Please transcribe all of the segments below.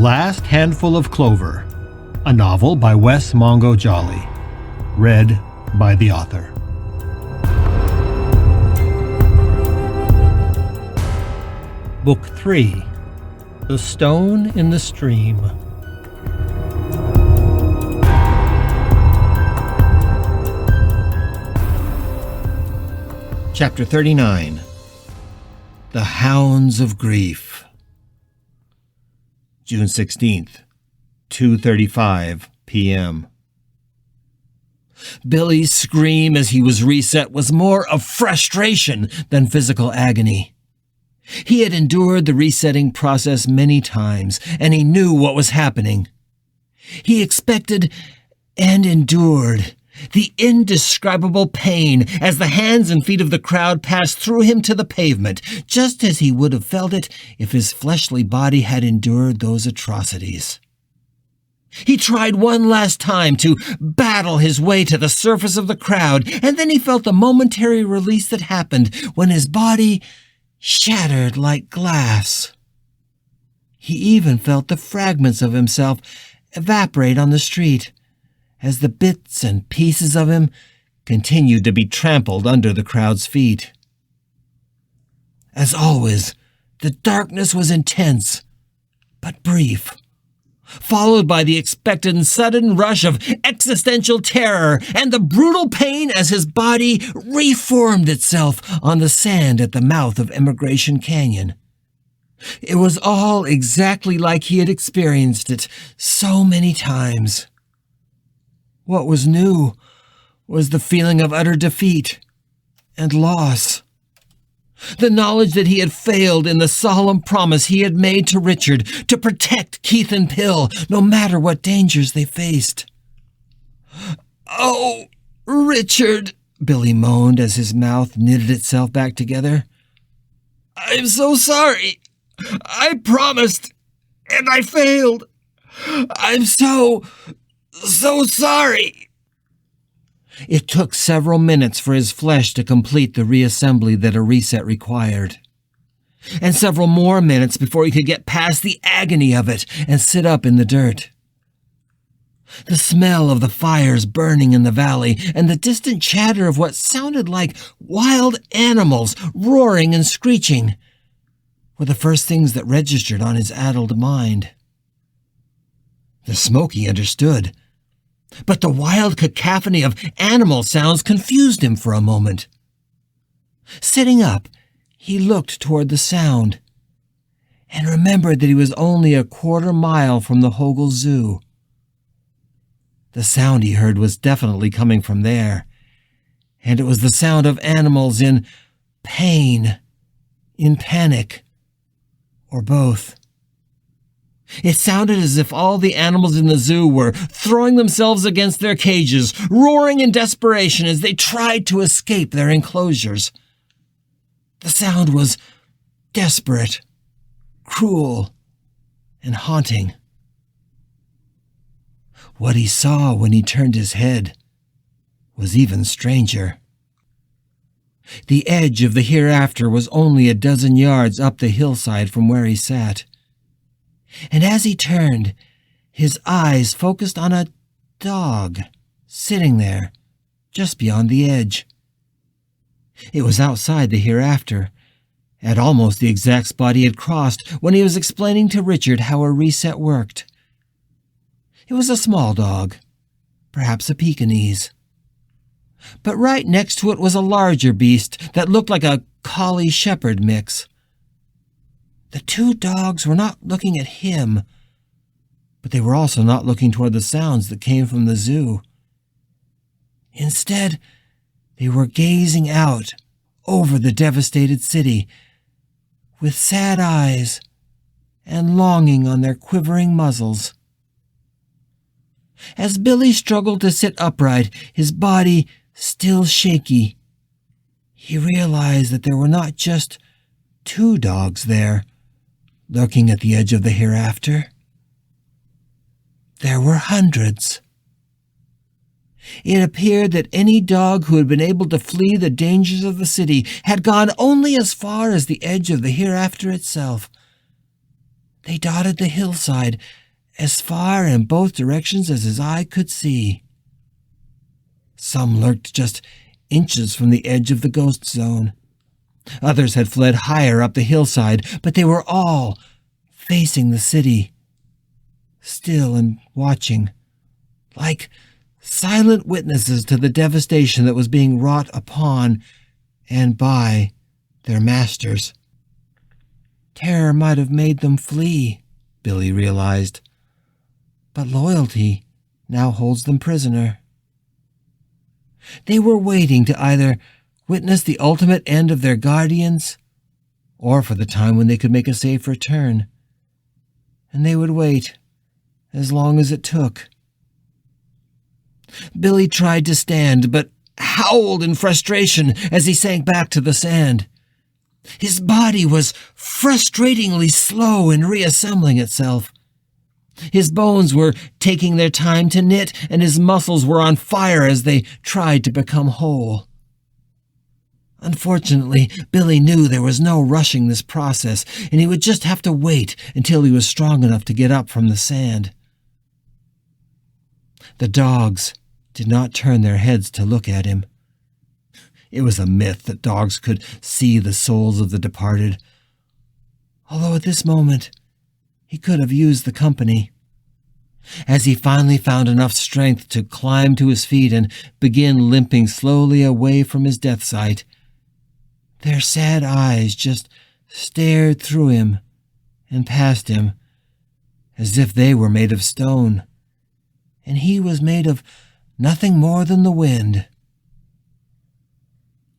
Last Handful of Clover, a novel by Wess Mongo Jolley, read by the author. Book 3, The Stone in the Stream. Chapter 39, The Hounds of Grief. June 16th, 2:35 p.m. Billy's scream as he was reset was more of frustration than physical agony. He had endured the resetting process many times, and he knew what was happening. He expected and endured the indescribable pain as the hands and feet of the crowd passed through him to the pavement, just as he would have felt it if his fleshly body had endured those atrocities. He tried one last time to battle his way to the surface of the crowd, and then he felt the momentary release that happened when his body shattered like glass. He even felt the fragments of himself evaporate on the street, as the bits and pieces of him continued to be trampled under the crowd's feet. As always, the darkness was intense, but brief, followed by the expected and sudden rush of existential terror and the brutal pain as his body reformed itself on the sand at the mouth of Emigration Canyon. It was all exactly like he had experienced it so many times. What was new was the feeling of utter defeat and loss. The knowledge that he had failed in the solemn promise he had made to Richard to protect Keith and Pill, no matter what dangers they faced. "Oh, Richard," Billy moaned as his mouth knitted itself back together. "I'm so sorry. I promised, and I failed. I'm so sorry." It took several minutes for his flesh to complete the reassembly that a reset required, and several more minutes before he could get past the agony of it and sit up in the dirt. The smell of the fires burning in the valley and the distant chatter of what sounded like wild animals roaring and screeching were the first things that registered on his addled mind. The smoke he understood, but the wild cacophony of animal sounds confused him for a moment. Sitting up, he looked toward the sound and remembered that he was only a quarter-mile from the Hogle Zoo. The sound he heard was definitely coming from there, and it was the sound of animals in pain, in panic, or both. It sounded as if all the animals in the zoo were throwing themselves against their cages, roaring in desperation as they tried to escape their enclosures. The sound was desperate, cruel, and haunting. What he saw when he turned his head was even stranger. The edge of the hereafter was only a dozen yards up the hillside from where he sat. And as he turned, his eyes focused on a dog sitting there, just beyond the edge. It was outside the hereafter, at almost the exact spot he had crossed when he was explaining to Richard how a reset worked. It was a small dog, perhaps a Pekingese. But right next to it was a larger beast that looked like a collie-shepherd mix. The two dogs were not looking at him, but they were also not looking toward the sounds that came from the zoo. Instead, they were gazing out over the devastated city with sad eyes and longing on their quivering muzzles. As Billy struggled to sit upright, his body still shaky, he realized that there were not just two dogs there, lurking at the edge of the hereafter. There were hundreds. It appeared that any dog who had been able to flee the dangers of the city had gone only as far as the edge of the hereafter itself. They dotted the hillside as far in both directions as his eye could see. Some lurked just inches from the edge of the ghost zone. Others had fled higher up the hillside, but they were all facing the city, still and watching, like silent witnesses to the devastation that was being wrought upon and by their masters. Terror might have made them flee, Billy realized, but loyalty now holds them prisoner. They were waiting to either witness the ultimate end of their guardians or for the time when they could make a safe return. And they would wait as long as it took. Billy tried to stand, but howled in frustration as he sank back to the sand. His body was frustratingly slow in reassembling itself. His bones were taking their time to knit, and his muscles were on fire as they tried to become whole. Unfortunately, Billy knew there was no rushing this process, and he would just have to wait until he was strong enough to get up from the sand. The dogs did not turn their heads to look at him. It was a myth that dogs could see the souls of the departed, although at this moment he could have used the company. As he finally found enough strength to climb to his feet and begin limping slowly away from his death site, their sad eyes just stared through him and past him as if they were made of stone, and he was made of nothing more than the wind.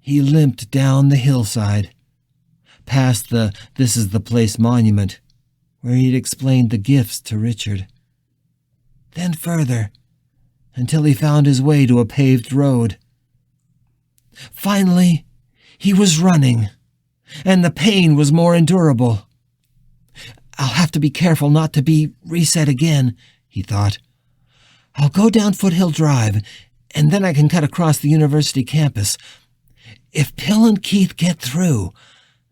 He limped down the hillside, past the "This is the place" monument, where he had explained the gifts to Richard. Then further, until he found his way to a paved road. Finally, he was running, and the pain was more endurable. "I'll have to be careful not to be reset again," he thought. "I'll go down Foothill Drive, and then I can cut across the university campus. If Pill and Keith get through,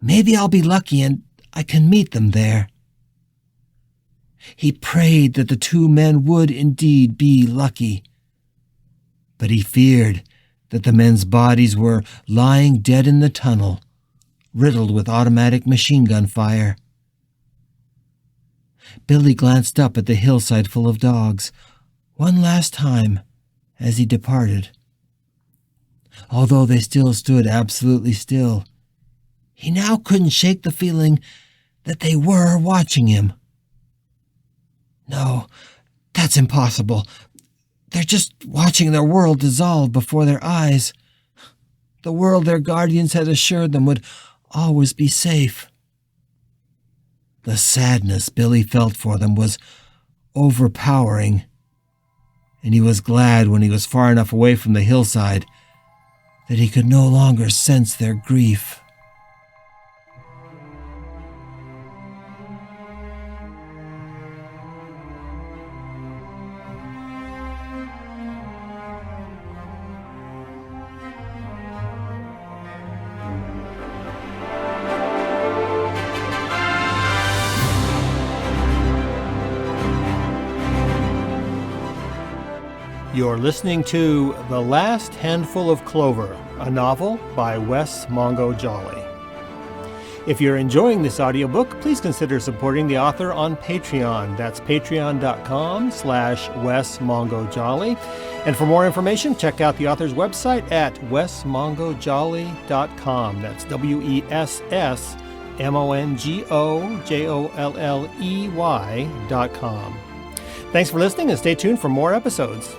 maybe I'll be lucky and I can meet them there." He prayed that the two men would indeed be lucky, but he feared that the men's bodies were lying dead in the tunnel, riddled with automatic machine gun fire. Billy glanced up at the hillside full of dogs one last time as he departed. Although they still stood absolutely still, he now couldn't shake the feeling that they were watching him. No, that's impossible. They're just watching their world dissolve before their eyes. The world their guardians had assured them would always be safe. The sadness Billy felt for them was overpowering, and he was glad when he was far enough away from the hillside that he could no longer sense their grief. You're listening to The Last Handful of Clover, a novel by Wess Mongo Jolley. If you're enjoying this audiobook, please consider supporting the author on Patreon. That's patreon.com/Wess Mongo Jolley. And for more information, check out the author's website at wessmongojolley.com. That's WESSMONGOJOLLEY.com. Thanks for listening and stay tuned for more episodes.